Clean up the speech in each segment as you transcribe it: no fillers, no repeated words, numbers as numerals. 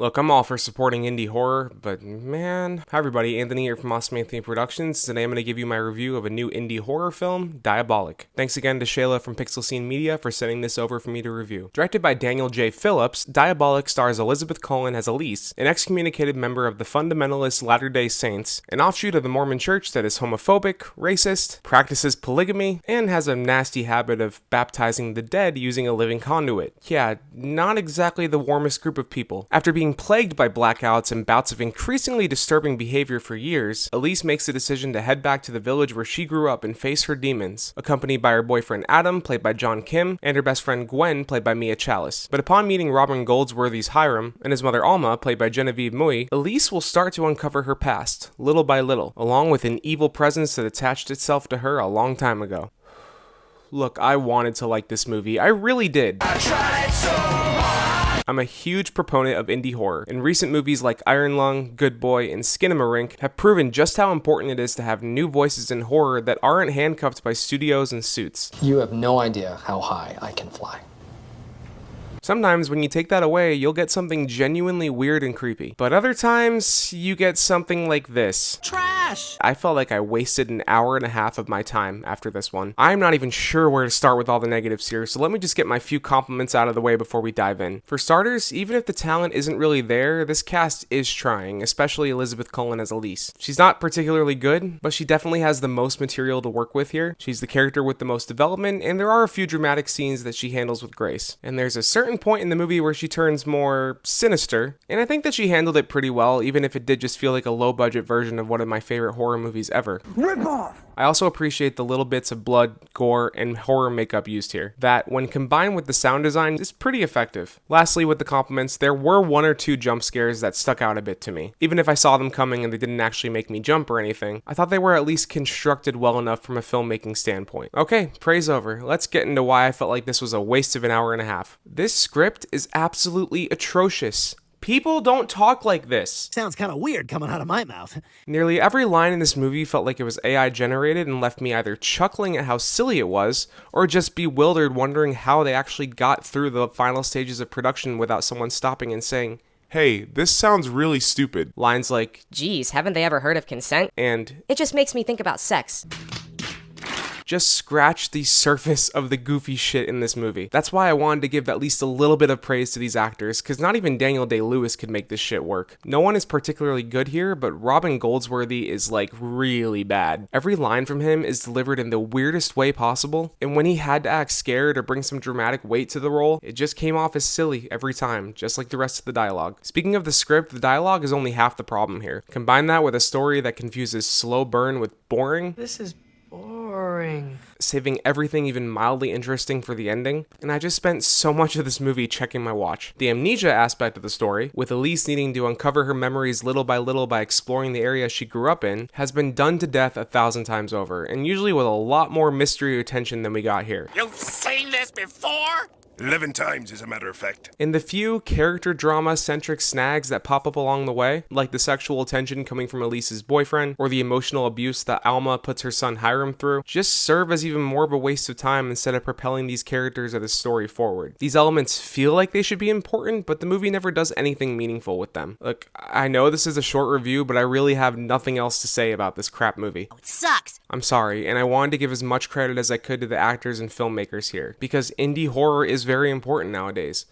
Look, I'm all for supporting indie horror, but man. Hi everybody, Anthony here from Awesome Anthony Productions. Today I'm going to give you my review of a new indie horror film, Diabolic. Thanks again to Shayla from Pixel Scene Media for sending this over for me to review. Directed by Daniel J. Phillips, Diabolic stars Elizabeth Cullen as Elise, an excommunicated member of the Fundamentalist Latter-day Saints, an offshoot of the Mormon Church that is homophobic, racist, practices polygamy, and has a nasty habit of baptizing the dead using a living conduit. Yeah, not exactly the warmest group of people. After being plagued by blackouts and bouts of increasingly disturbing behavior for years, Elise makes the decision to head back to the village where she grew up and face her demons, accompanied by her boyfriend Adam, played by John Kim, and her best friend Gwen, played by Mia Chalice. But upon meeting Robin Goldsworthy's Hiram, and his mother Alma, played by Genevieve Mui, Elise will start to uncover her past, little by little, along with an evil presence that attached itself to her a long time ago. Look, I wanted to like this movie. I really did. I tried so hard. I'm a huge proponent of indie horror, and recent movies like Iron Lung, Good Boy, and Skinamarink have proven just how important it is to have new voices in horror that aren't handcuffed by studios and suits. You have no idea how high I can fly. Sometimes when you take that away, you'll get something genuinely weird and creepy. But other times, you get something like this. Trash! I felt like I wasted an hour and a half of my time after this one. I'm not even sure where to start with all the negatives here, so let me just get my few compliments out of the way before we dive in. For starters, even if the talent isn't really there, this cast is trying, especially Elizabeth Cullen as Elise. She's not particularly good, but she definitely has the most material to work with here. She's the character with the most development, and there are a few dramatic scenes that she handles with grace. And there's a certain point in the movie where she turns more sinister, and I think that she handled it pretty well, even if it did just feel like a low-budget version of one of my favorite horror movies ever. Rip off! I also appreciate the little bits of blood, gore, and horror makeup used here, that, when combined with the sound design, is pretty effective. Lastly, with the compliments, there were one or two jump scares that stuck out a bit to me. Even if I saw them coming and they didn't actually make me jump or anything, I thought they were at least constructed well enough from a filmmaking standpoint. Okay, praise over. Let's get into why I felt like this was a waste of an hour and a half. This script is absolutely atrocious. People don't talk like this. Sounds kind of weird coming out of my mouth. Nearly every line in this movie felt like it was AI generated and left me either chuckling at how silly it was, or just bewildered wondering how they actually got through the final stages of production without someone stopping and saying, "Hey, this sounds really stupid." Lines like, "Geez, haven't they ever heard of consent?" and "It just makes me think about sex." just scratch the surface of the goofy shit in this movie. That's why I wanted to give at least a little bit of praise to these actors, because not even Daniel Day-Lewis could make this shit work. No one is particularly good here, but Robin Goldsworthy is like really bad. Every line from him is delivered in the weirdest way possible, and when he had to act scared or bring some dramatic weight to the role, it just came off as silly every time, just like the rest of the dialogue. Speaking of the script, the dialogue is only half the problem here. Combine that with a story that confuses slow burn with boring. This is boring. Saving everything even mildly interesting for the ending, and I just spent so much of this movie checking my watch. The amnesia aspect of the story, with Elise needing to uncover her memories little by little by exploring the area she grew up in, has been done to death 1,000 times over, and usually with a lot more mystery or tension than we got here. You've seen this before? 11 times, as a matter of fact. And the few character drama-centric snags that pop up along the way, like the sexual tension coming from Elise's boyfriend, or the emotional abuse that Alma puts her son Hiram through, just serve as even more of a waste of time instead of propelling these characters or the story forward. These elements feel like they should be important, but the movie never does anything meaningful with them. Look, I know this is a short review, but I really have nothing else to say about this crap movie. It sucks. I'm sorry, and I wanted to give as much credit as I could to the actors and filmmakers here, because indie horror is very important nowadays.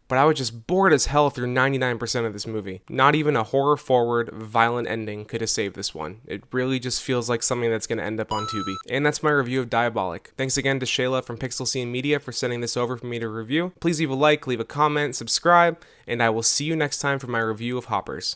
But I was just bored as hell through 99% of this movie. Not even a horror-forward, violent ending could have saved this one. It really just feels like something that's going to end up on Tubi. And that's my review of Diabolic. Thanks again to Shayla from Pixel Scene Media for sending this over for me to review. Please leave a like, leave a comment, subscribe, and I will see you next time for my review of Hoppers.